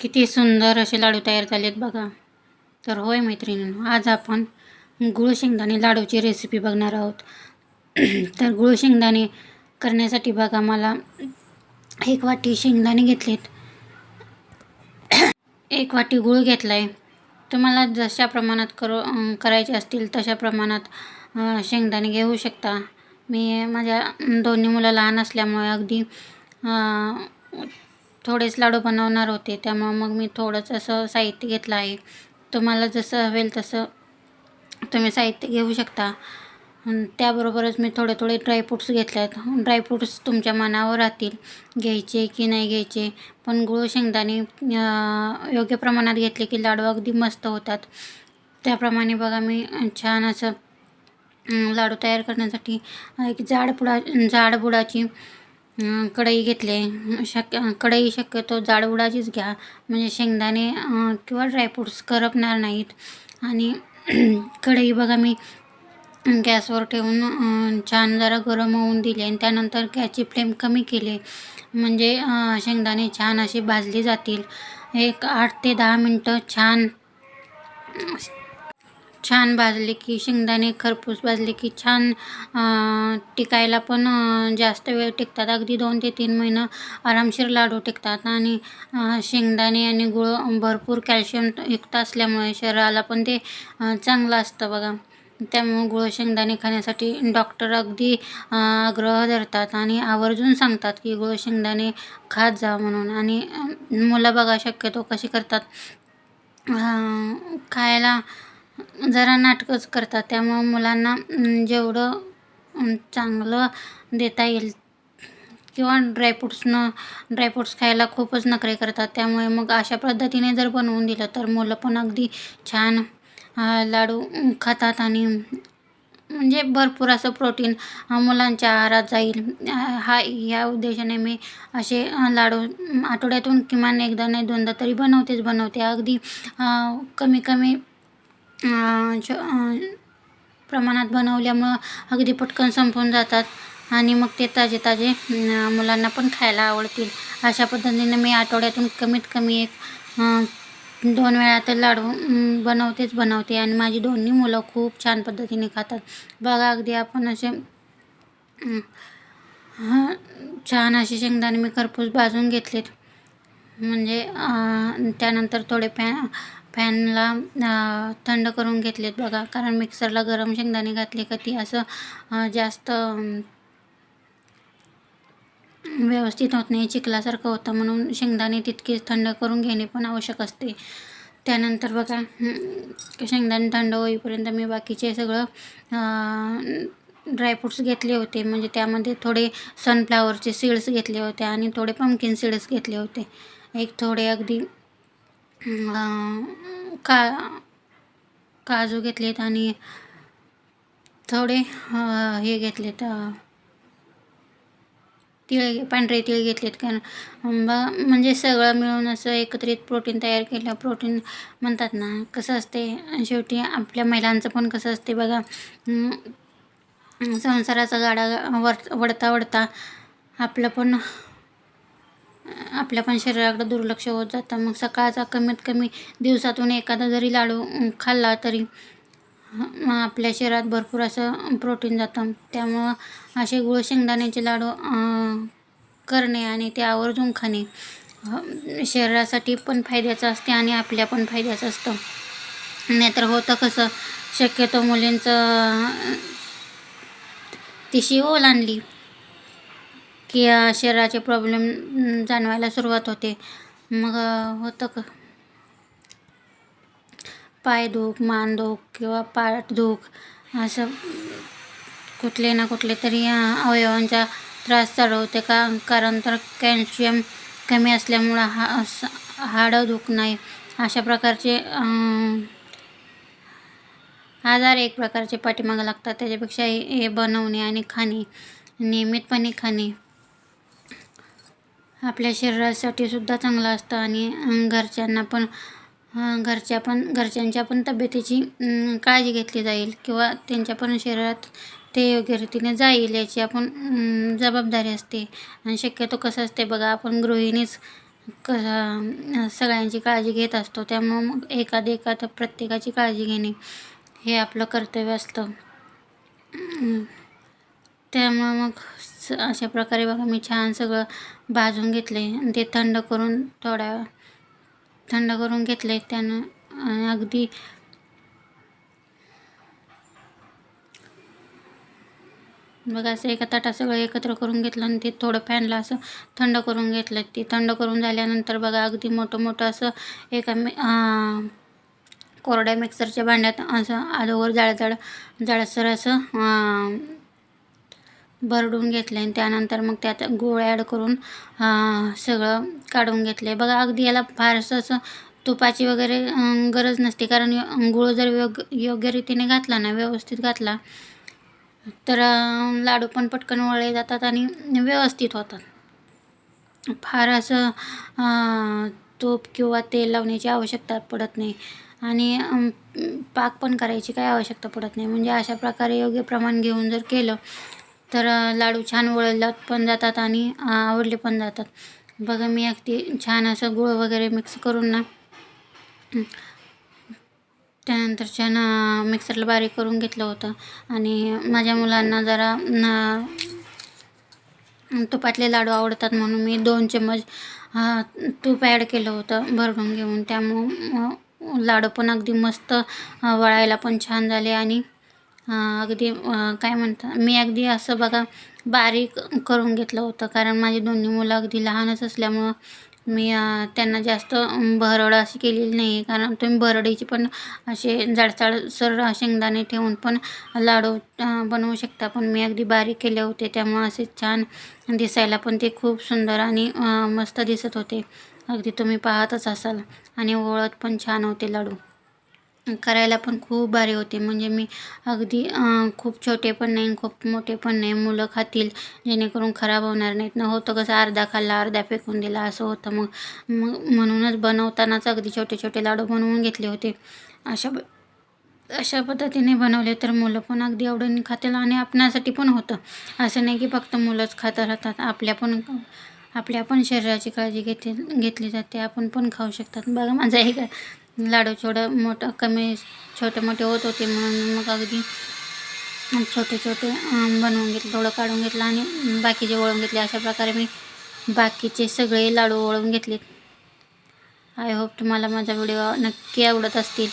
किती सुंदर असे लाडू तयार झालेत बघा. तर होय मैत्रिणींनो, आज आपण गुळ शेंगदाणे लाडूची रेसिपी बघणार आहोत. तर गुळ शेंगदाणे करण्यासाठी बघा, मला 1 वाटी शेंगदाणे घेतलेत, 1 वाटी गूळ घेतलाय. तुम्हाला जशा प्रमाणात करायचे असतील तशा प्रमाणात शेंगदाणे घेऊ शकता. मी माझ्या दोन्ही मुलं लहान असल्यामुळे अगदी थोडेच लाडू बनवणार होते, त्यामुळे मग मी थोडंच असं साहित्य घेतलं आहे. तुम्हाला जसं हवेल तसं तुम्ही साहित्य घेऊ शकता. त्याबरोबरच मी थोडे थोडे ड्रायफ्रूट्स घेतले आहेत. ड्रायफ्रूट्स तुमच्या मनावर राहतील घ्यायचे की नाही घ्यायचे, पण गूळ शेंगदाणे योग्य प्रमाणात घेतले की लाडू अगदी मस्त होतात. त्याप्रमाणे बघा, मी छान असं लाडू तयार करण्यासाठी एक जाड बुडाची कढई घेतली. कढई शक्यतो जाड बुडाचीच घ्या, म्हणजे शेंगदाणे किंवा ड्रायफ्रूट्स करपणार नाहीत. आणि कढई बघा, मी गॅसवर ठेवून छान जरा गरम होऊन दिले आणि त्यानंतर गॅसची फ्लेम कमी केली, म्हणजे शेंगदाणे छान असे भाजले जातील. एक 8 ते 10 मिनटं छान भाजले की, शेंगदाणे खरपूस भाजले की छान टिकायला पण जास्त वेळ टिकतात. अगदी 2 ते 3 महिने आरामशीर लाडू टिकतात. आणि शेंगदाणे आणि गूळ भरपूर कॅल्शियम युक्त असल्यामुळे शरीराला पण ते चांगलं असतं बघा. त्यामुळे गूळ शेंगदाणे खाण्यासाठी डॉक्टर अगदी आग्रह धरतात आणि आवर्जून सांगतात की गूळ शेंगदाणे खात जा म्हणून. आणि मुलं बघा शक्यतो कशी करतात, खायला जरा नाटकंच करतात. त्यामुळं मुलांना जेवढं चांगलं देता येईल, किंवा ड्रायफ्रूट्स खायला खूपच नखरे करतात. त्यामुळे मग अशा पद्धतीने जर बनवून दिलं तर मुलं पण अगदी छान लाडू खातात. आणि म्हणजे भरपूर असं प्रोटीन मुलांच्या आहारात जाईल, ह्या उद्देशाने मी असे लाडू आठवड्यातून किमान एकदा नाही दोनदा तरी बनवते. अगदी कमी प्रमाणात बनवल्यामुळं अगदी पटकन संपून जातात आणि मग ते ताजे मुलांना पण खायला आवडतील. अशा पद्धतीने मी आठवड्यातून कमीत कमी 2 वेळा तर लाडू बनवते आणि माझी दोन्ही मुलं खूप छान पद्धतीने खातात बघा. अगदी आपण असे छान असे शेंगदाणे मी खरपूस भाजून घेतलेत, म्हणजे त्यानंतर थोडे फॅनला थंड करून घेतलेत बघा. कारण मिक्सरला गरम शेंगदाणे घातले का ती असं जास्त व्यवस्थित होत नाही, चिखलासारखं होतं. म्हणून शेंगदाणे तितकेच थंड करून घेणे पण आवश्यक असते. त्यानंतर बघा, शेंगदाणे थंड होईपर्यंत मी बाकीचे सगळं ड्रायफ्रूट्स घेतले होते. म्हणजे त्यामध्ये थोडे सनफ्लावरचे सीड्स घेतले होते आणि थोडे पंपकिन सीड्स घेतले होते. एक थोडे अगदी काजू घेतलेत आणि थोडे हे घेतलेत, पांढरे तीळ घेतलेत. कारण म्हणजे सगळं मिळून असं एकत्रित प्रोटीन तयार केलं. प्रोटीन म्हणतात ना, कसं असते शेवटी आपल्या महिलांचं पण कसं असते बघा, संसाराचा गाडा वडता आपल्या पण शरीराकडे दुर्लक्ष होत जातं. मग सकाळचा कमीत कमी दिवसातून एखादा जरी लाडू खाल्ला तरी आपल्या शरीरात भरपूर असं प्रोटीन जातं. त्यामुळं असे गूळ शेंगदाण्याचे लाडू करणे आणि ते आवर्जून खाणे शरीरासाठी पण फायद्याचं असते आणि आपल्या पण फायद्याचं असतं. नाहीतर होतं कसं, शक्यतो मुलींचं तिशी ओलांडली की शरीराचे प्रॉब्लेम जाणवायला सुरुवात होते. मग होतं पायदुख, मानदुख किंवा पाठदुख, असं कुठले ना कुठले तरी अवयवांचा त्रास चालू होते. कारण तर कॅल्शियम कमी असल्यामुळं हाडं दुखणे, अशा प्रकारचे आजार एक प्रकारचे पाठीमागं लागतात. त्याच्यापेक्षा हे बनवणे आणि खाणे, नियमितपणे खाणे आपल्या शरीरासाठी सुद्धा चांगलं असतं. आणि घरच्यांच्या पण तब्येतीची काळजी घेतली जाईल किंवा त्यांच्या पण शरीरात ते योग्य रीतीने जाईल याची आपण जबाबदारी असते. आणि शक्यतो कसं असते बघा, आपण गृहिणीच सगळ्यांची काळजी घेत असतो. त्यामुळं मग एखादं प्रत्येकाची काळजी घेणे हे आपलं कर्तव्य असतं. त्यामुळं मग अशा प्रकारे बघा मी छान सगळं भाजून घेतले आणि ते थंड करून घेतले. त्यानं अगदी बघा असं एका ताटात सगळं एकत्र करून घेतलं आणि ते थोडं फॅनला असं थंड करून घेतलं. ते थंड करून झाल्यानंतर बघा अगदी मोठं असं एका कोरड्या मिक्सरच्या भांड्यात असं अगोदर जाडसर असं भरडून घेतलं आणि त्यानंतर मग त्यात गूळ ॲड करून सगळं काढून घेतलं आहे. बघा अगदी याला फारसं असं तुपाची वगैरे गरज नसते, कारण गूळ जर योग्य रीतीने घातला ना, व्यवस्थित घातला तर लाडू पण पटकन वळले जातात आणि व्यवस्थित होतात. फार असं तूप किंवा तेल लावण्याची आवश्यकता पडत नाही आणि पाक पण करायची काही आवश्यकता पडत नाही. म्हणजे अशा प्रकारे योग्य प्रमाण घेऊन जर केलं तर लाडू छान वळले पण जातात आणि आवडले पण जातात. बघा मी अगदी छान असं गूळ वगैरे मिक्स करून ना त्यानंतर छान मिक्सरला बारीक करून घेतलं होतं आणि माझ्या मुलांना जरा तुपातले लाडू आवडतात म्हणून मी 2 चम्मच तूप ॲड केलं होतं भरडून घेऊन. त्यामुळं लाडू पण अगदी मस्त वळायला पण छान झाले आणि अगदी काय म्हणतात, मी अगदी असं बघा बारीक करून घेतलं होतं, कारण माझी दोन्ही मुलं अगदी लहानच असल्यामुळं मी त्यांना जास्त भरड अशी केलेली नाही आहे. कारण तुम्ही भरडीची पण असे जाडसर शेंगदाणे ठेवून पण लाडू बनवू शकता, पण मी अगदी बारीक केले होते. त्यामुळं असे छान दिसायला पण ते खूप सुंदर आणि मस्त दिसत होते. अगदी तुम्ही पाहतच असाल आणि वळत पण छान होते लाडू. करायला पण खूप भारी होते. म्हणजे मी अगदी खूप छोटे पण नाही, खूप मोठे पण नाही, मुलं खातील जेणेकरून खराब होणार नाहीत. होतं कसं अर्धा खाल्ला अर्धा फेकून दिला असं होतं. मग म्हणूनच बनवतानाच अगदी छोटे लाडू बनवून घेतले होते. अशा पद्धतीने बनवले तर मुलं पण अगदी आवडीने खातील आणि आपणासाठी पण होतं. असं नाही की फक्त मुलंच खात राहतात. आपल्या पण शरीराची काळजी घेतली जाते. आपण पण खाऊ शकतात. बघा माझा एक लाडू छोटे मोठे होत होते म्हणून मग अगदी छोटे बनवून घेतले, थोडं काढून घेतलं आणि बाकीचे वळून घेतले. अशा प्रकारे मी बाकीचे सगळे लाडू वळून घेतले. आय होप तुम्हाला माझा व्हिडिओ नक्की आवडत असतील.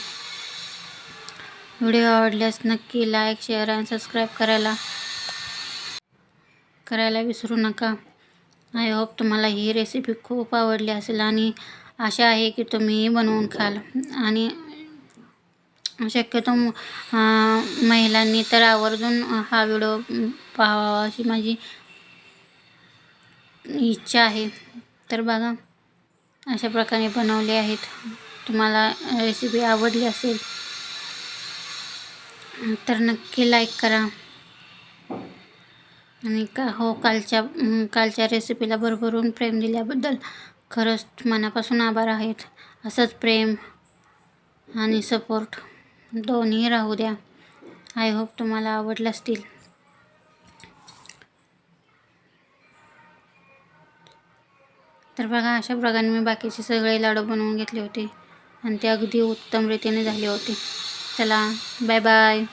व्हिडिओ आवडल्यास नक्की लाईक, शेअर आणि सबस्क्राईब करायला विसरू नका. आय होप तुम्हाला ही रेसिपी खूप आवडली असेल आणि आशा आहे की तुम्हीही बनवून खाल आणि शक्यतो महिलांनी तर आवर्जून हा व्हिडिओ पाहावा अशी माझी इच्छा आहे. तर बघा अशा प्रकारे बनवले आहेत. तुम्हाला रेसिपी आवडली असेल तर नक्की लाईक करा आणि कालच्या रेसिपीला भरभरून प्रेम दिल्याबद्दल खरंच मनापासून आभार आहेत. असंच प्रेम आणि सपोर्ट दोन्ही राहू द्या. आय होप तुम्हाला आवडले असतील. तर बघा अशा प्रकारे मी बाकीचे सगळे लाडू बनवून घेतले होते आणि ते अगदी उत्तम रीतीने झाले होते. चला बाय बाय.